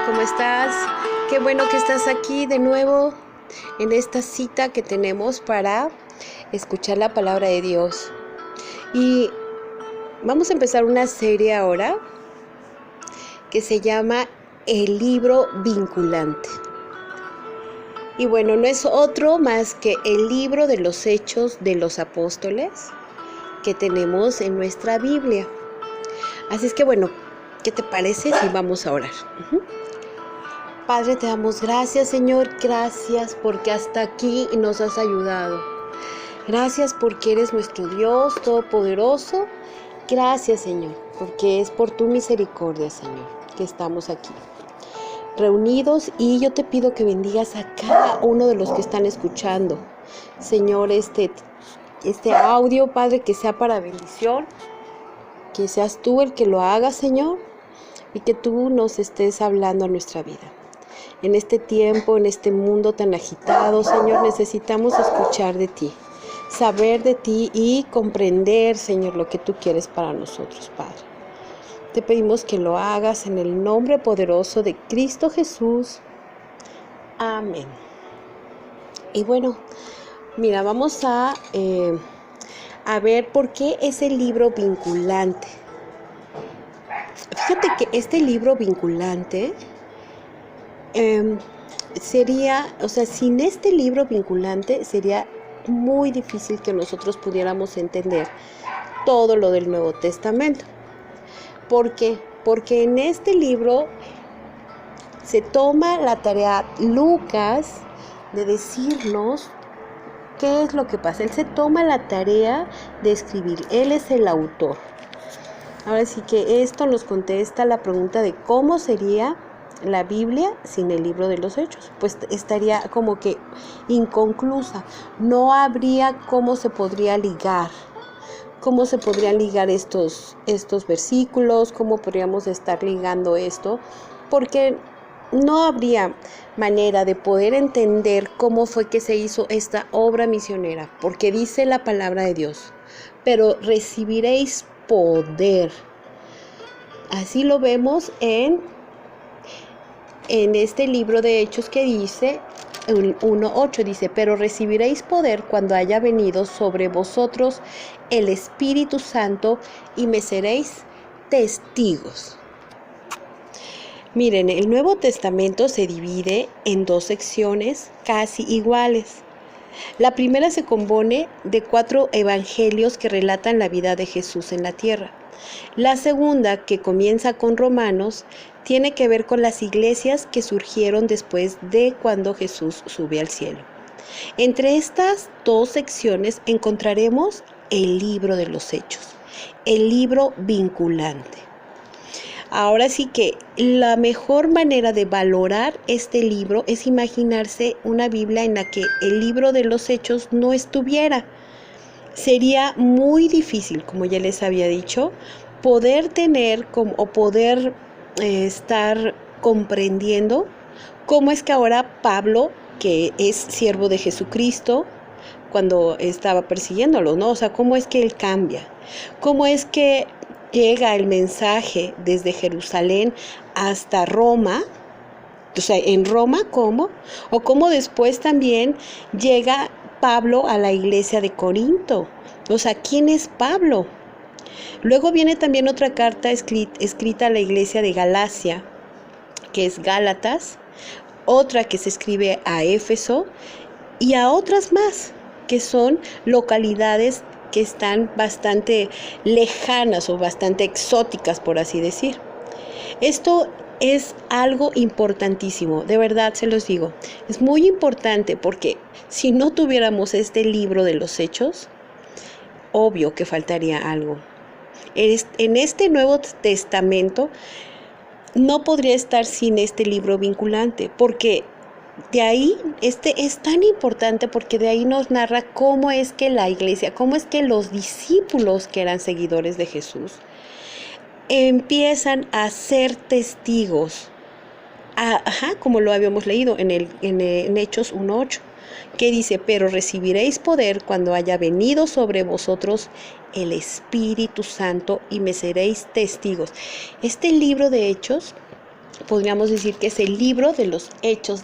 ¿cómo estás? Qué bueno que estás aquí de nuevo en esta cita que tenemos para escuchar la palabra de Dios. Y vamos a empezar una serie ahora que se llama El libro vinculante. Y bueno, no es otro más que el libro de los Hechos de los Apóstoles que tenemos en nuestra Biblia. Así es que bueno, ¿qué te parece si vamos a orar? Padre, te damos gracias, Señor, gracias porque hasta aquí nos has ayudado. Gracias porque eres nuestro Dios todopoderoso. Gracias, Señor, porque es por tu misericordia, Señor, que estamos aquí reunidos, y yo te pido que bendigas a cada uno de los que están escuchando, Señor, este audio, Padre, que sea para bendición, que seas tú el que lo haga, Señor, y que tú nos estés hablando a nuestra vida. En este tiempo, en este mundo tan agitado, Señor, necesitamos escuchar de ti, saber de ti y comprender, Señor, lo que tú quieres para nosotros, Padre. Te pedimos que lo hagas en el nombre poderoso de Cristo Jesús. Amén. Y bueno, mira, vamos a ver por qué es el libro vinculante. Fíjate que este libro vinculante sin este libro vinculante sería muy difícil que nosotros pudiéramos entender todo lo del Nuevo Testamento. ¿Por qué? Porque en este libro se toma la tarea Lucas de decirnos qué es lo que pasa. Él se toma la tarea de escribir. Él es el autor. Ahora sí que esto nos contesta la pregunta de cómo sería la Biblia sin el libro de los Hechos. Pues estaría como que inconclusa. No habría cómo se podría ligar. ¿Cómo se podrían ligar estos versículos? ¿Cómo podríamos estar ligando esto? Porque no habría manera de poder entender cómo fue que se hizo esta obra misionera. Porque dice la palabra de Dios, pero recibiréis poder. Así lo vemos en este libro de Hechos que dice 1:8, dice, pero recibiréis poder cuando haya venido sobre vosotros el Espíritu Santo y me seréis testigos. Miren, el Nuevo Testamento se divide en dos secciones casi iguales. La primera se compone de 4 evangelios que relatan la vida de Jesús en la tierra. La segunda, que comienza con Romanos, tiene que ver con las iglesias que surgieron después de cuando Jesús sube al cielo. Entre estas dos secciones encontraremos el libro de los Hechos, el libro vinculante. Ahora sí que la mejor manera de valorar este libro es imaginarse una Biblia en la que el libro de los Hechos no estuviera. Sería muy difícil, como ya les había dicho, poder tener o poder estar comprendiendo cómo es que ahora Pablo, que es siervo de Jesucristo, cuando estaba persiguiéndolo, ¿no? O sea, cómo es que él cambia, cómo es que llega el mensaje desde Jerusalén hasta Roma. O sea, en Roma, ¿cómo? O cómo después también llega Pablo a la iglesia de Corinto. O sea, ¿quién es Pablo? Luego viene también otra carta escrita a la iglesia de Galacia, que es Gálatas, otra que se escribe a Éfeso y a otras más, que son localidades que están bastante lejanas o bastante exóticas, por así decir. Esto es algo importantísimo, de verdad se los digo. Es muy importante porque si no tuviéramos este libro de los Hechos, obvio que faltaría algo. En este Nuevo Testamento no podría estar sin este libro vinculante, porque de ahí, es tan importante porque de ahí nos narra cómo es que la iglesia, cómo es que los discípulos que eran seguidores de Jesús empiezan a ser testigos, como lo habíamos leído en Hechos 1:8, que dice, pero recibiréis poder cuando haya venido sobre vosotros el Espíritu Santo y me seréis testigos. Este libro de Hechos podríamos decir que es el libro de los hechos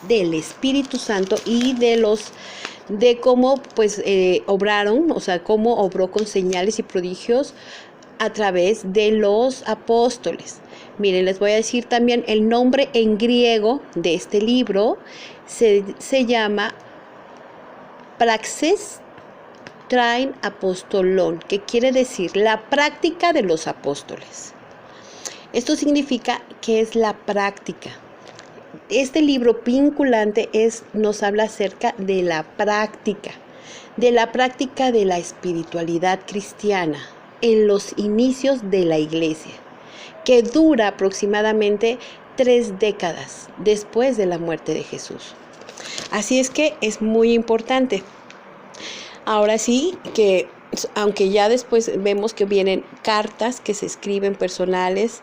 del Espíritu Santo y de cómo pues obraron, o sea, cómo obró con señales y prodigios a través de los apóstoles. Miren, les voy a decir también el nombre en griego de este libro. Se llama Praxis Train Apostolon, que quiere decir la práctica de los apóstoles. Esto significa que es la práctica. Este libro vinculante nos habla acerca de la práctica de la espiritualidad cristiana en los inicios de la iglesia, que dura aproximadamente 3 décadas después de la muerte de Jesús. Así es que es muy importante. Ahora sí que, aunque ya después vemos que vienen cartas que se escriben personales,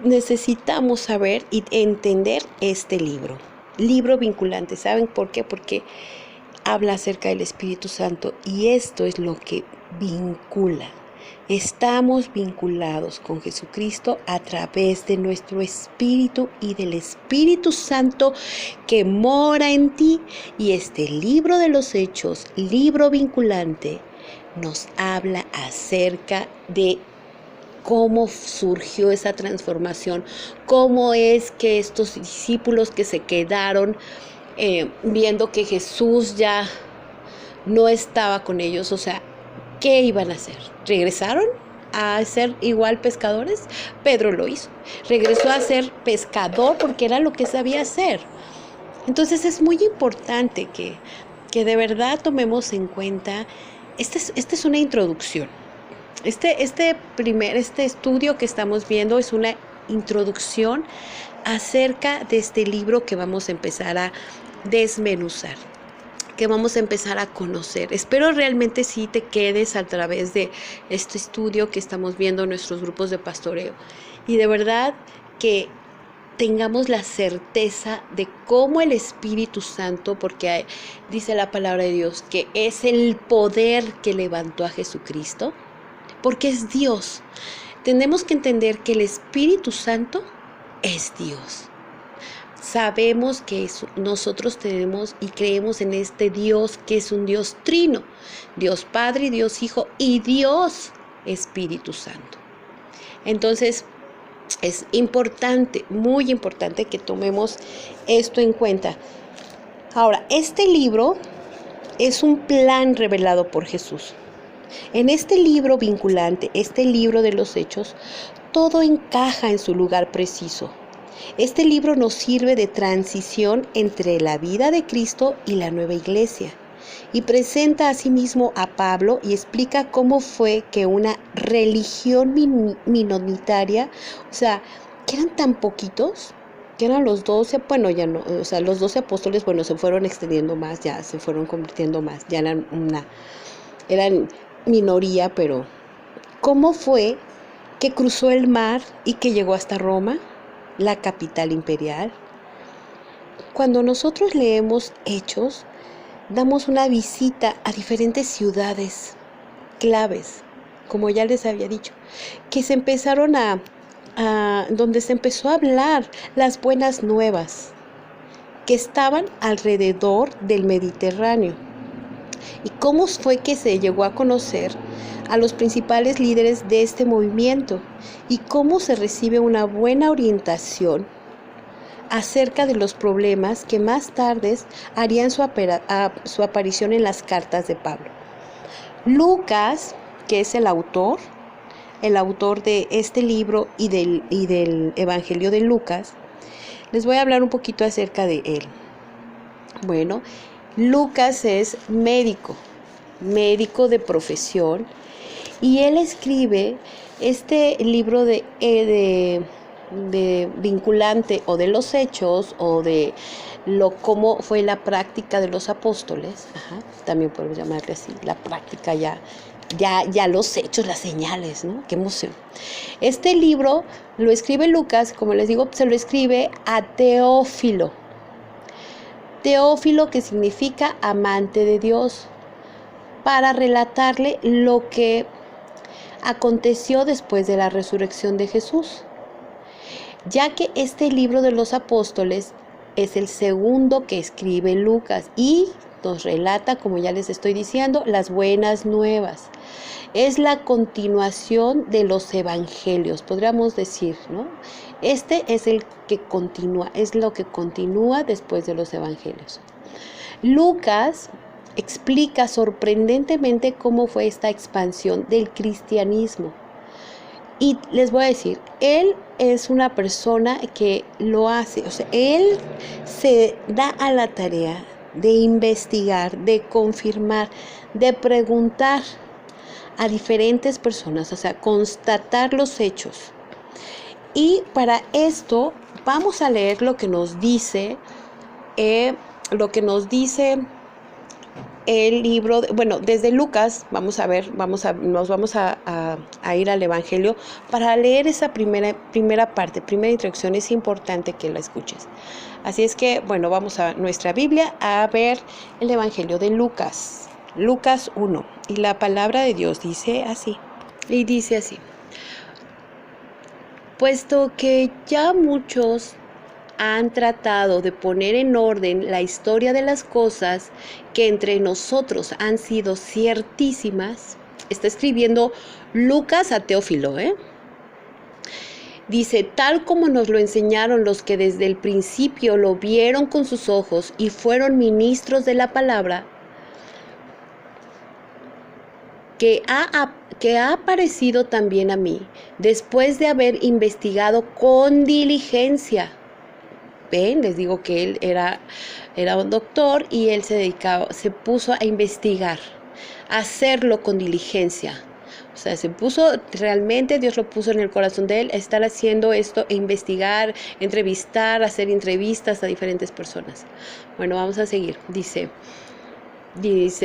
necesitamos saber y entender este libro vinculante. ¿Saben por qué? Porque habla acerca del Espíritu Santo y esto es lo que vincula. Estamos vinculados con Jesucristo a través de nuestro espíritu y del Espíritu Santo que mora en ti. Y este libro de los Hechos, libro vinculante, nos habla acerca de cómo surgió esa transformación, cómo es que estos discípulos que se quedaron viendo que Jesús ya no estaba con ellos, o sea, ¿qué iban a hacer? ¿Regresaron a ser igual pescadores? Pedro lo hizo, regresó a ser pescador porque era lo que sabía hacer. Entonces es muy importante que de verdad tomemos en cuenta, esta es una introducción. Este estudio que estamos viendo es una introducción acerca de este libro que vamos a empezar a desmenuzar, que vamos a empezar a conocer. Espero realmente sí te quedes a través de este estudio que estamos viendo en nuestros grupos de pastoreo y de verdad que tengamos la certeza de cómo el Espíritu Santo, porque dice la palabra de Dios que es el poder que levantó a Jesucristo, porque es Dios. Tenemos que entender que el Espíritu Santo es Dios. Sabemos que nosotros tenemos y creemos en este Dios que es un Dios trino, Dios Padre, Dios Hijo y Dios Espíritu Santo. Entonces, es importante, muy importante que tomemos esto en cuenta. Ahora, este libro es un plan revelado por Jesús. En este libro vinculante, este libro de los Hechos, todo encaja en su lugar preciso. Este libro nos sirve de transición entre la vida de Cristo y la nueva iglesia y presenta asimismo a Pablo y explica cómo fue que una religión minoritaria, o sea, que eran tan poquitos, que eran los 12, bueno, ya no, o sea, los 12 apóstoles, bueno, se fueron extendiendo más, ya se fueron convirtiendo más, ya eran minoría, pero ¿cómo fue que cruzó el mar y que llegó hasta Roma, la capital imperial? Cuando nosotros leemos Hechos, damos una visita a diferentes ciudades claves, como ya les había dicho, que se empezaron donde se empezó a hablar las buenas nuevas, que estaban alrededor del Mediterráneo. ¿Y cómo fue que se llegó a conocer a los principales líderes de este movimiento? ¿Y cómo se recibe una buena orientación acerca de los problemas que más tarde harían su aparición en las cartas de Pablo? Lucas, que es el autor de este libro y del Evangelio de Lucas, les voy a hablar un poquito acerca de él. Bueno, Lucas es médico de profesión, y él escribe este libro de vinculante o de los hechos o de cómo fue la práctica de los apóstoles. También podemos llamarle así, la práctica ya los hechos, las señales, ¿no? Qué emoción. Este libro lo escribe Lucas, como les digo, se lo escribe a Teófilo. Teófilo, que significa amante de Dios, para relatarle lo que aconteció después de la resurrección de Jesús. ya que este libro de los apóstoles es el segundo que escribe Lucas y nos relata, como ya les estoy diciendo, las buenas nuevas. Es la continuación de los evangelios, podríamos decir, ¿no? Este es el que continúa, es lo que continúa después de los evangelios. Lucas explica sorprendentemente cómo fue esta expansión del cristianismo. Y les voy a decir, él es una persona que lo hace, o sea, él se da a la tarea de investigar, de confirmar, de preguntar a diferentes personas, o sea, constatar los hechos. Y para esto vamos a leer lo que nos dice el libro, desde Lucas, vamos a ver, nos vamos a ir al Evangelio para leer esa primera parte, primera introducción. Es importante que la escuches. Así es que, vamos a nuestra Biblia a ver el Evangelio de Lucas, Lucas 1. Y la palabra de Dios dice así, puesto que ya muchos han tratado de poner en orden la historia de las cosas que entre nosotros han sido ciertísimas. Está escribiendo Lucas a Teófilo, Dice, tal como nos lo enseñaron los que desde el principio lo vieron con sus ojos y fueron ministros de la palabra, que ha aparecido también a mí, después de haber investigado con diligencia. Ven, les digo que él era un doctor y él se puso a investigar, a hacerlo con diligencia. O sea, realmente Dios lo puso en el corazón de él, estar haciendo esto, investigar, entrevistar, hacer entrevistas a diferentes personas. Vamos a seguir. Dice,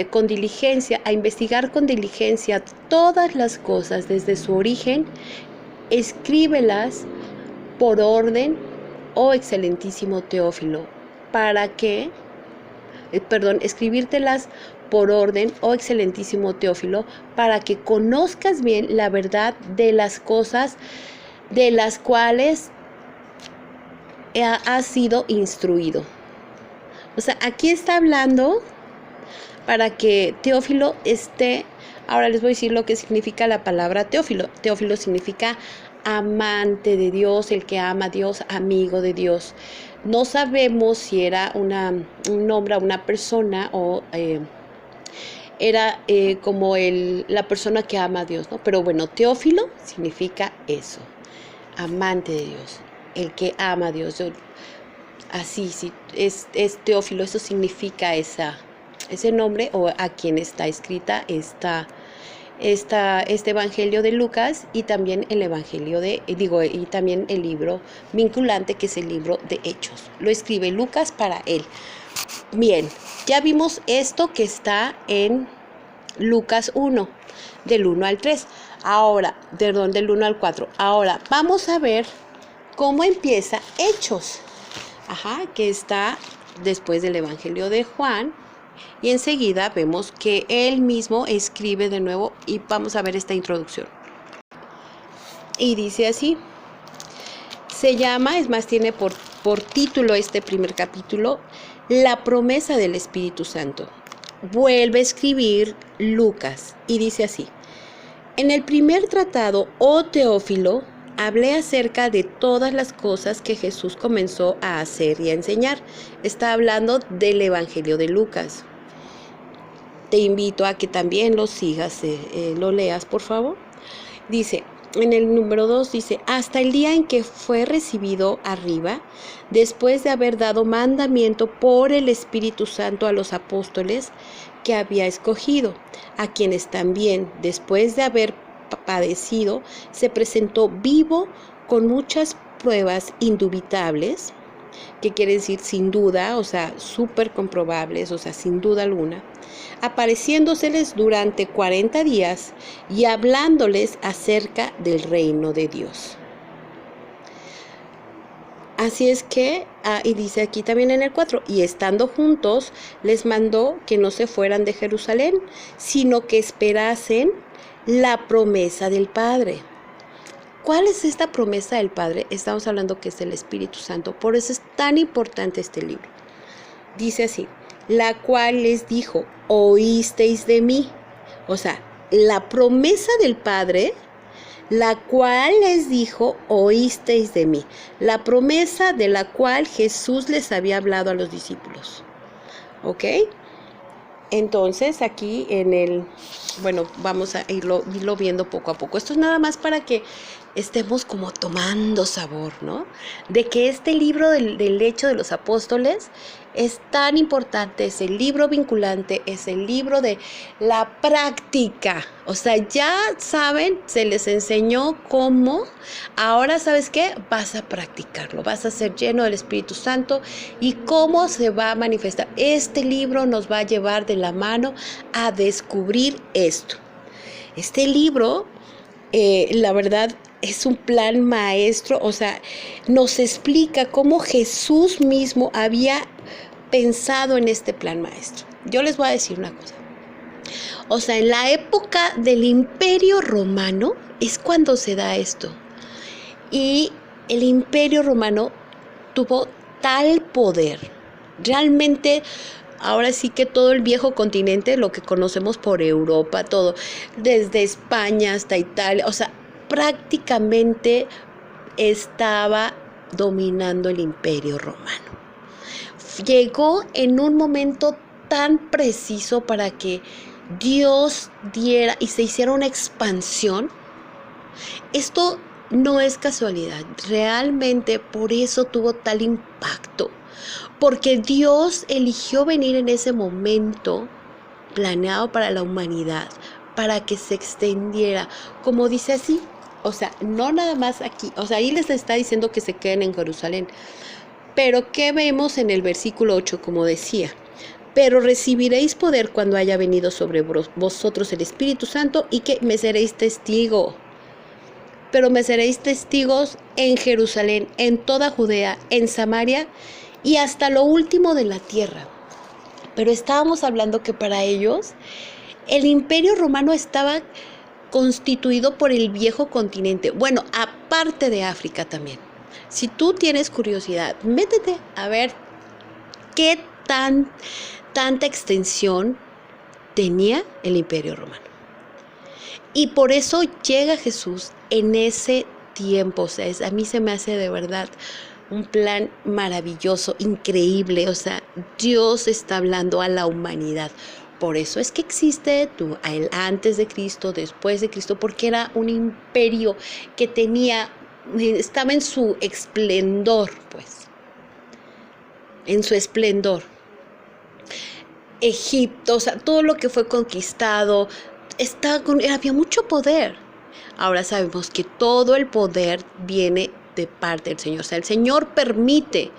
con diligencia, a investigar con diligencia todas las cosas desde su origen, escríbelas por orden, oh excelentísimo Teófilo, escribírtelas por orden, oh excelentísimo Teófilo, para que conozcas bien la verdad de las cosas de las cuales has sido instruido. O sea, aquí está hablando para que Teófilo esté. Ahora les voy a decir lo que significa la palabra Teófilo. Teófilo significa amante de Dios, el que ama a Dios, amigo de Dios. No sabemos si era un nombre a una persona o era como la persona que ama a Dios, ¿no? Pero Teófilo significa eso, amante de Dios, el que ama a Dios. Así, sí, es Teófilo, eso significa ese nombre, o a quien está escrita este Evangelio de Lucas, y también el Evangelio y también el libro vinculante, que es el libro de Hechos. Lo escribe Lucas para él. Bien, ya vimos esto que está en Lucas 1, del 1 al 3. Ahora, del 1 al 4. Ahora, vamos a ver cómo empieza Hechos. Que está después del Evangelio de Juan. Y enseguida vemos que él mismo escribe de nuevo, y vamos a ver esta introducción. Y dice así, tiene por título este primer capítulo, La promesa del Espíritu Santo. Vuelve a escribir Lucas y dice así, en el primer tratado, oh Teófilo, hablé acerca de todas las cosas que Jesús comenzó a hacer y a enseñar. Está hablando del Evangelio de Lucas. Te invito a que también lo sigas, lo leas, por favor. Dice, en el número 2 dice, hasta el día en que fue recibido arriba, después de haber dado mandamiento por el Espíritu Santo a los apóstoles que había escogido, a quienes también, después de haber padecido, se presentó vivo con muchas pruebas indubitables, que quiere decir sin duda, o sea, súper comprobables, o sea, sin duda alguna, apareciéndoseles durante 40 días y hablándoles acerca del reino de Dios. Así es que, y dice aquí también en el 4, y estando juntos, les mandó que no se fueran de Jerusalén, sino que esperasen la promesa del Padre, ¿Cuál es esta promesa del Padre? Estamos hablando que es el Espíritu Santo. Por eso es tan importante este libro. Dice así, la cual les dijo, oísteis de mí. O sea, la promesa del Padre, la cual les dijo, oísteis de mí. La promesa de la cual Jesús les había hablado a los discípulos. ¿Ok? Entonces aquí vamos a irlo viendo poco a poco. Esto es nada más para que estemos como tomando sabor, ¿no? De que este libro del Hecho de los Apóstoles es tan importante, es el libro vinculante, es el libro de la práctica. O sea, ya saben, se les enseñó cómo, ahora ¿sabes qué? Vas a practicarlo, vas a ser lleno del Espíritu Santo y cómo se va a manifestar. Este libro nos va a llevar de la mano a descubrir esto. Este libro, la verdad, es un plan maestro, o sea, nos explica cómo Jesús mismo había pensado en este plan maestro. Yo les voy a decir una cosa. O sea, en la época del Imperio Romano es cuando se da esto. Y el Imperio Romano tuvo tal poder. Realmente, ahora sí que todo el viejo continente, lo que conocemos por Europa, todo, desde España hasta Italia, o sea, prácticamente estaba dominando el Imperio Romano. Llegó en un momento tan preciso para que Dios diera y se hiciera una expansión. Esto no es casualidad, realmente por eso tuvo tal impacto, porque Dios eligió venir en ese momento planeado para la humanidad, para que se extendiera, como dice así, o sea, no nada más aquí, o sea, ahí les está diciendo que se queden en Jerusalén, pero ¿qué vemos en el versículo 8? Como decía, pero recibiréis poder cuando haya venido sobre vosotros el Espíritu Santo y que me seréis testigo. Pero me seréis testigos en Jerusalén, en toda Judea, en Samaria y hasta lo último de la tierra. Pero estábamos hablando que para ellos el Imperio Romano estaba constituido por el viejo continente. Bueno, aparte de África también. Si tú tienes curiosidad, métete a ver qué tanta extensión tenía el Imperio Romano. Y por eso llega Jesús en ese tiempo. O sea, a mí se me hace de verdad un plan maravilloso, increíble. O sea, Dios está hablando a la humanidad. Por eso es que existe el antes de Cristo, después de Cristo, porque era un imperio que estaba en su esplendor, pues. En su esplendor. Egipto, o sea, todo lo que fue conquistado, había mucho poder. Ahora sabemos que todo el poder viene de parte del Señor. O sea, el Señor permite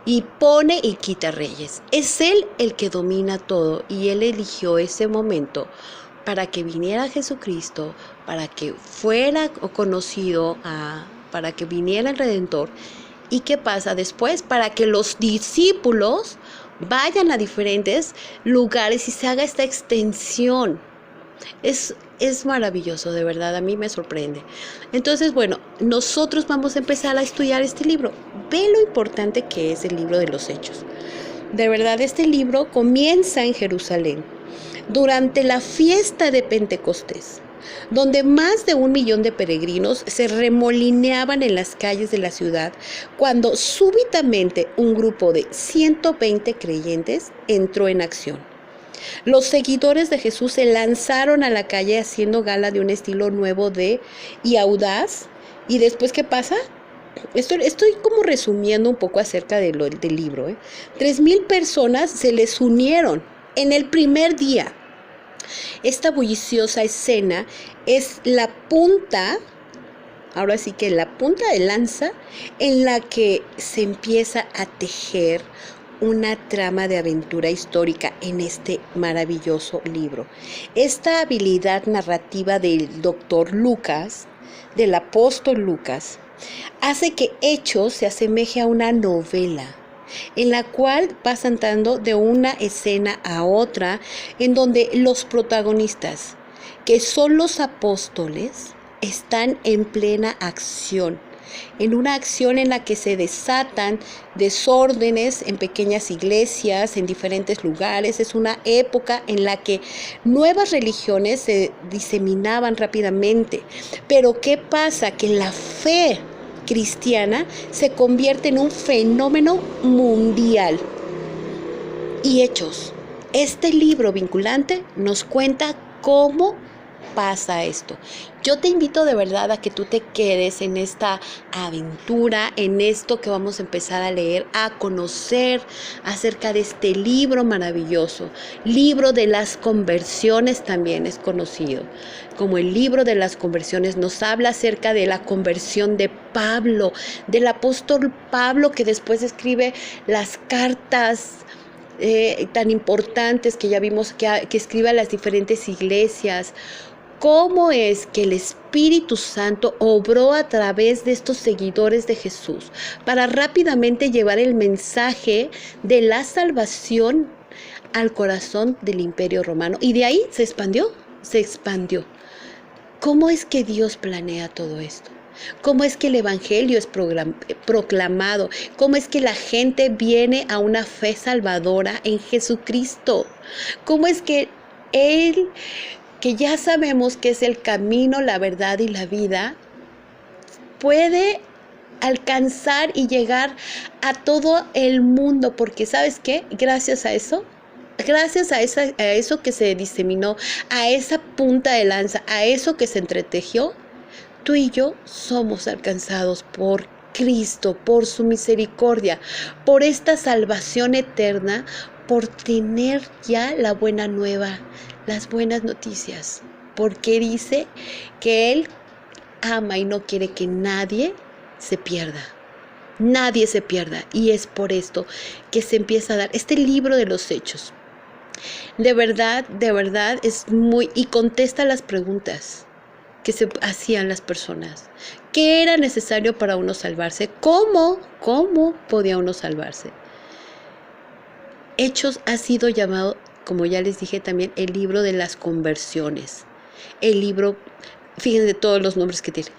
y pone y quita reyes. Es Él el que domina todo y Él eligió ese momento para que viniera Jesucristo, para que fuera conocido, para que viniera el Redentor. ¿Y qué pasa después? Para que los discípulos vayan a diferentes lugares y se haga esta extensión. Es maravilloso, de verdad, a mí me sorprende. Entonces, bueno, nosotros vamos a empezar a estudiar este libro. Ve lo importante que es el libro de los Hechos. De verdad, este libro comienza en Jerusalén, durante la fiesta de Pentecostés, donde más de 1 millón de peregrinos se remolineaban en las calles de la ciudad, cuando súbitamente un grupo de 120 creyentes entró en acción. Los seguidores de Jesús se lanzaron a la calle haciendo gala de un estilo nuevo y audaz. ¿Y después qué pasa? Estoy como resumiendo un poco acerca del libro. 3,000 personas se les unieron en el primer día. Esta bulliciosa escena es la punta, ahora sí que la punta de lanza en la que se empieza a tejer una trama de aventura histórica en este maravilloso libro. Esta habilidad narrativa del doctor Lucas, del apóstol Lucas, hace que Hechos se asemeje a una novela, en la cual va saltando de una escena a otra, en donde los protagonistas, que son los apóstoles, están en plena acción, en una acción en la que se desatan desórdenes en pequeñas iglesias, en diferentes lugares. Es una época en la que nuevas religiones se diseminaban rápidamente. Pero ¿qué pasa? Que la fe cristiana se convierte en un fenómeno mundial. Y Hechos, este libro vinculante nos cuenta cómo pasa esto. Yo te invito de verdad a que tú te quedes en esta aventura, en esto que vamos a empezar a leer, a conocer acerca de este libro maravilloso. Libro de las conversiones también es conocido como el libro de las conversiones. Nos habla acerca de la conversión de Pablo, del apóstol Pablo, que después escribe las cartas tan importantes que ya vimos que escribe a las diferentes iglesias. ¿Cómo es que el Espíritu Santo obró a través de estos seguidores de Jesús para rápidamente llevar el mensaje de la salvación al corazón del Imperio Romano? Y de ahí se expandió. ¿Cómo es que Dios planea todo esto? ¿Cómo es que el Evangelio es proclamado? ¿Cómo es que la gente viene a una fe salvadora en Jesucristo? ¿Cómo es que Él, que ya sabemos que es el camino, la verdad y la vida, puede alcanzar y llegar a todo el mundo? Porque ¿sabes qué? Gracias a eso que se diseminó, a esa punta de lanza, a eso que se entretejió, tú y yo somos alcanzados por Cristo, por su misericordia, por esta salvación eterna, por tener ya la buena nueva, las buenas noticias, porque dice que Él ama y no quiere que nadie se pierda. Nadie se pierda, y es por esto que se empieza a dar este libro de los Hechos. De verdad, es muy, y contesta las preguntas que se hacían las personas. ¿Qué era necesario para uno salvarse? ¿Cómo podía uno salvarse? Hechos ha sido llamado, como ya les dije también, el libro de las conversiones. El libro, fíjense todos los nombres que tiene.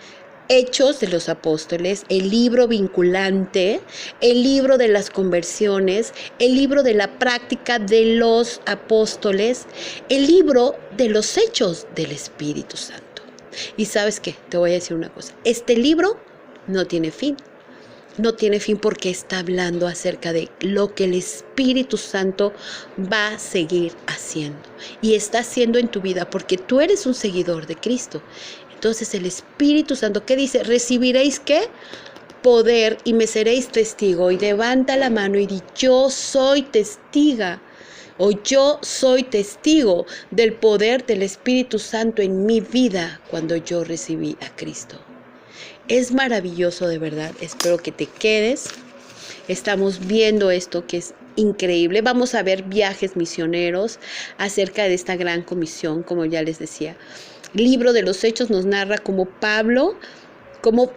Hechos de los Apóstoles, el libro vinculante, el libro de las conversiones, el libro de la práctica de los apóstoles, el libro de los hechos del Espíritu Santo. Y ¿sabes qué? Te voy a decir una cosa. Este libro no tiene fin. No tiene fin porque está hablando acerca de lo que el Espíritu Santo va a seguir haciendo. Y está haciendo en tu vida porque tú eres un seguidor de Cristo. Entonces el Espíritu Santo, ¿qué dice? Recibiréis ¿qué? Poder y me seréis testigo. Y levanta la mano y di, yo soy testiga. O yo soy testigo del poder del Espíritu Santo en mi vida cuando yo recibí a Cristo. Es maravilloso, de verdad. Espero que te quedes. Estamos viendo esto que es increíble. Vamos a ver viajes misioneros acerca de esta gran comisión, como ya les decía. Libro de los Hechos nos narra cómo Pablo, cómo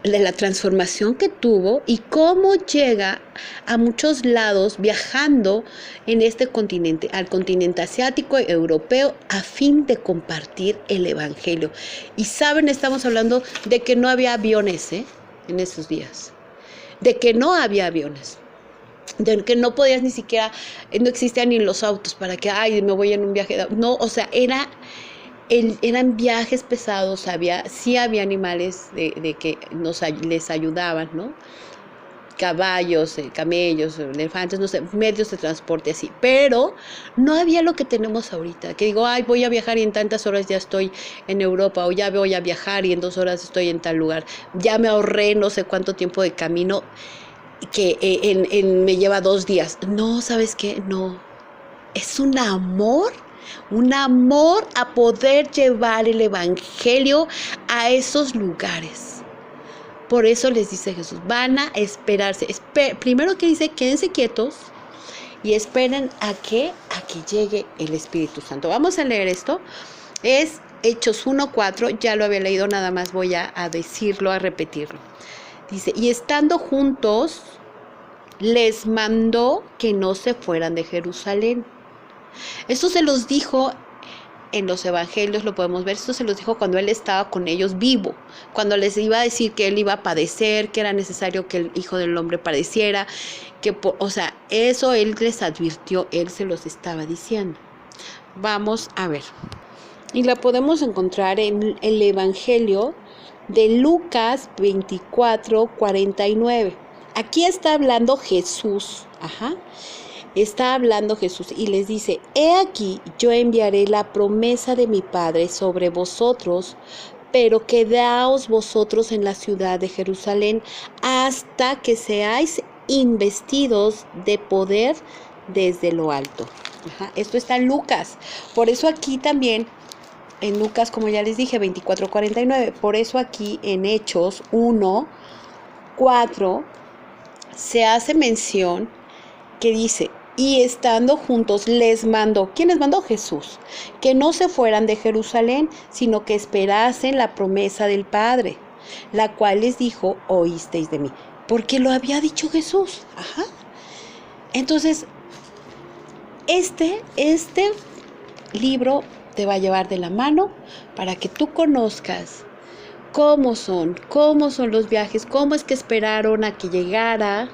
de la transformación que tuvo y cómo llega a muchos lados viajando en este continente, al continente asiático y europeo, a fin de compartir el Evangelio. Y saben, estamos hablando de que no había aviones en esos días, de que no había aviones, de que no podías ni siquiera, no existían ni los autos para que, me voy en un viaje. No, o sea, eran viajes pesados, sí había animales de que les ayudaban, ¿no? Caballos, camellos, elefantes, no sé, medios de transporte así, pero no había lo que tenemos ahorita, que digo, voy a viajar y en tantas horas ya estoy en Europa, o ya voy a viajar y en 2 horas estoy en tal lugar, ya me ahorré no sé cuánto tiempo de camino que me lleva 2 días. No, ¿sabes qué? No, es un amor a poder llevar el Evangelio a esos lugares. Por eso les dice Jesús, van a esperarse. Primero que dice, quédense quietos y esperen a que llegue el Espíritu Santo. Vamos a leer esto. Es Hechos 1:4, ya lo había leído, nada más voy a decirlo, a repetirlo. Dice, y estando juntos, les mandó que no se fueran de Jerusalén. Esto se los dijo en los evangelios lo podemos ver. Esto se los dijo cuando él estaba con ellos vivo, cuando les iba a decir que él iba a padecer, que era necesario que el Hijo del Hombre padeciera, o sea, eso él les advirtió, él se los estaba diciendo. Vamos a ver. Y la podemos encontrar en el Evangelio de Lucas 24:49. Aquí está hablando Jesús. Está hablando Jesús y les dice: he aquí, yo enviaré la promesa de mi Padre sobre vosotros, pero quedaos vosotros en la ciudad de Jerusalén hasta que seáis investidos de poder desde lo alto. Esto está en Lucas. Por eso aquí también, en Lucas, como ya les dije, 24:49. Por eso aquí en Hechos 1:4 se hace mención que dice: y estando juntos les mandó. ¿Quién les mandó? Jesús. Que no se fueran de Jerusalén, sino que esperasen la promesa del Padre, la cual les dijo: oísteis de mí. Porque lo había dicho Jesús. Entonces, este libro te va a llevar de la mano para que tú conozcas cómo son los viajes, cómo es que esperaron a que llegara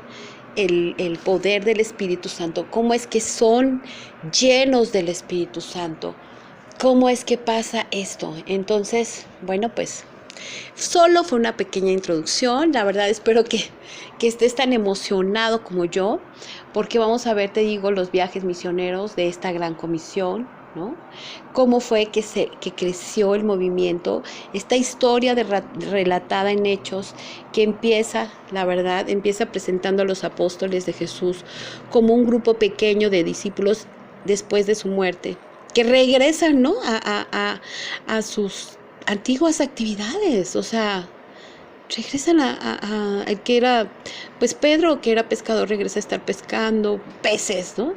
el poder del Espíritu Santo, cómo es que son llenos del Espíritu Santo, cómo es que pasa esto. Entonces, bueno, pues solo fue una pequeña introducción. La verdad espero que estés tan emocionado como yo, porque vamos a ver, te digo, los viajes misioneros de esta gran comisión, ¿no? Cómo fue que creció el movimiento, esta historia relatada en Hechos, que empieza presentando a los apóstoles de Jesús como un grupo pequeño de discípulos después de su muerte, que regresan, ¿no?, a sus antiguas actividades. O sea, regresan a el que era, pues Pedro, que era pescador, regresa a estar pescando peces, ¿no?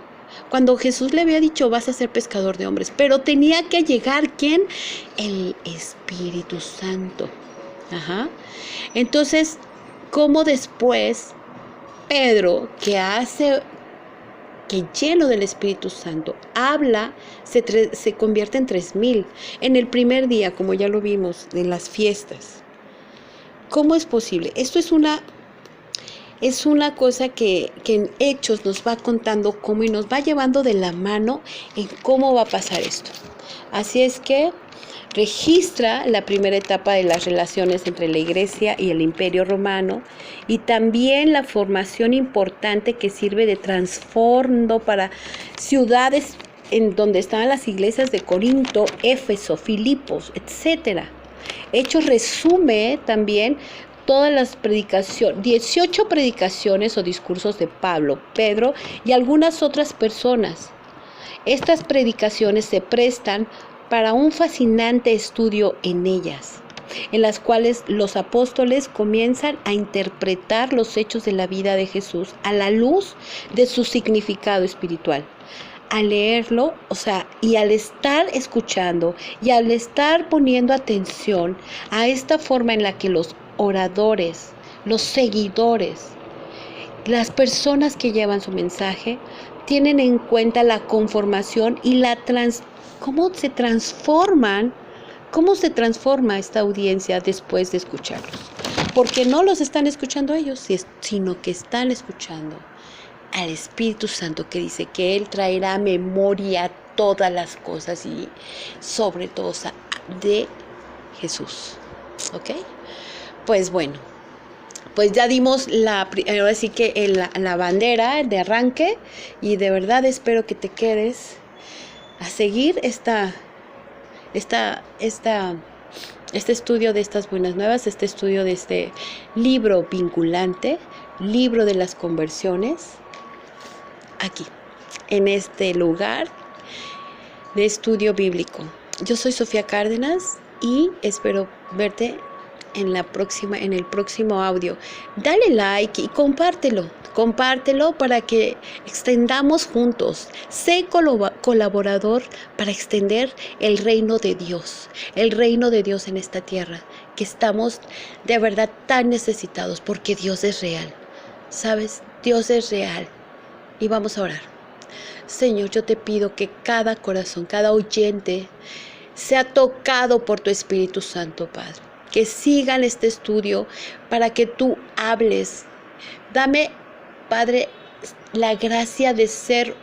Cuando Jesús le había dicho: vas a ser pescador de hombres, pero tenía que llegar, ¿quién? El Espíritu Santo. Entonces, ¿cómo después Pedro, que lleno del Espíritu Santo, habla, se convierte en 3,000 en el primer día, como ya lo vimos, en las fiestas? ¿Cómo es posible? Esto es una cosa que en Hechos nos va contando cómo, y nos va llevando de la mano en cómo va a pasar esto. Así es que registra la primera etapa de las relaciones entre la Iglesia y el Imperio Romano, y también la formación importante que sirve de trasfondo para ciudades en donde estaban las iglesias de Corinto, Éfeso, Filipos, etc. Hechos resume también todas las predicaciones, 18 predicaciones o discursos de Pablo, Pedro y algunas otras personas. Estas predicaciones se prestan para un fascinante estudio en ellas, en las cuales los apóstoles comienzan a interpretar los hechos de la vida de Jesús a la luz de su significado espiritual. Al leerlo, y al estar escuchando y al estar poniendo atención a esta forma en la que los oradores, los seguidores, las personas que llevan su mensaje, tienen en cuenta la conformación y cómo se transforma esta audiencia después de escucharlos. Porque no los están escuchando ellos, sino que están escuchando al Espíritu Santo, que dice que Él traerá a memoria todas las cosas, y sobre todo de Jesús. ¿Ok? Pues bueno, pues ya dimos ahora sí que la bandera de arranque, y de verdad espero que te quedes a seguir este estudio de estas buenas nuevas, este estudio de este libro vinculante, libro de las conversiones, aquí, en este lugar de estudio bíblico. Yo soy Sofía Cárdenas y espero verte en el próximo audio. Dale like y compártelo para que extendamos juntos. Sé colaborador para extender el reino de Dios en esta tierra, que estamos de verdad tan necesitados, porque Dios es real. ¿Sabes? Dios es real. Y vamos a orar. Señor, yo te pido que cada corazón, cada oyente sea tocado por tu Espíritu Santo, Padre. Que sigan este estudio para que tú hables. Dame, Padre, la gracia de ser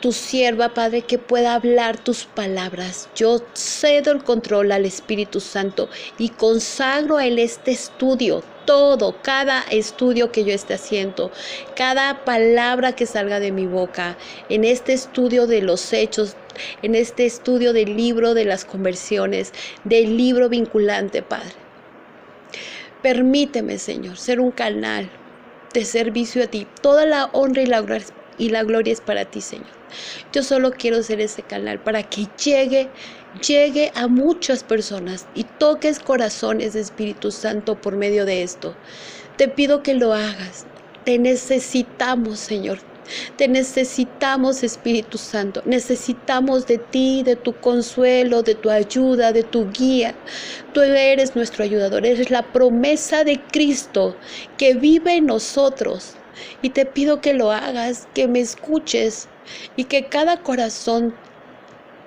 tu sierva, Padre, que pueda hablar tus palabras. Yo cedo el control al Espíritu Santo y consagro a Él este estudio, todo, cada estudio que yo esté haciendo, cada palabra que salga de mi boca, en este estudio de los hechos, en este estudio del libro de las conversiones, del libro vinculante, Padre. Permíteme, Señor, ser un canal de servicio a ti. Toda la honra y la gloria es para ti, Señor. Yo solo quiero ser ese canal para que llegue a muchas personas y toques corazones, Espíritu Santo, por medio de esto. Te pido que lo hagas. Te necesitamos, Señor. Te necesitamos, Espíritu Santo. Necesitamos de ti, de tu consuelo, de tu ayuda, de tu guía. Tú eres nuestro ayudador. Eres la promesa de Cristo que vive en nosotros. Y te pido que lo hagas, que me escuches y que cada corazón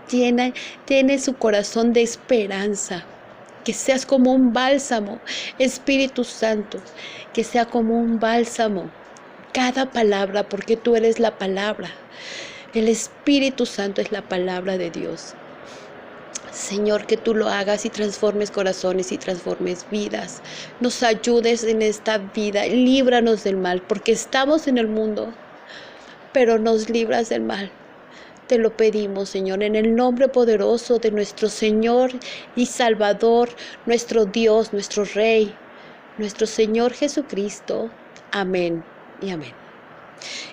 tiene su corazón de esperanza. Que seas como un bálsamo, Espíritu Santo, que sea como un bálsamo. Cada palabra, porque tú eres la palabra. El Espíritu Santo es la palabra de Dios. Señor, que tú lo hagas y transformes corazones y transformes vidas. Nos ayudes en esta vida, líbranos del mal, porque estamos en el mundo, pero nos libras del mal. Te lo pedimos, Señor, en el nombre poderoso de nuestro Señor y Salvador, nuestro Dios, nuestro Rey, nuestro Señor Jesucristo. Amén y amén.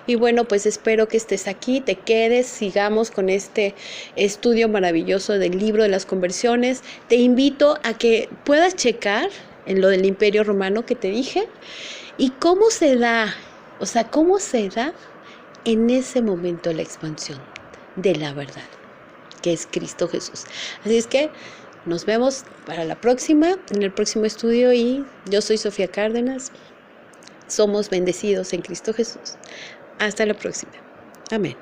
Y bueno, pues espero que estés aquí, te quedes, sigamos con este estudio maravilloso del libro de las conversiones. Te invito a que puedas checar en lo del Imperio Romano que te dije y cómo se da, en ese momento la expansión de la verdad, que es Cristo Jesús. Así es que nos vemos para la próxima, en el próximo estudio, y yo soy Sofía Cárdenas. Somos bendecidos en Cristo Jesús. Hasta la próxima. Amén.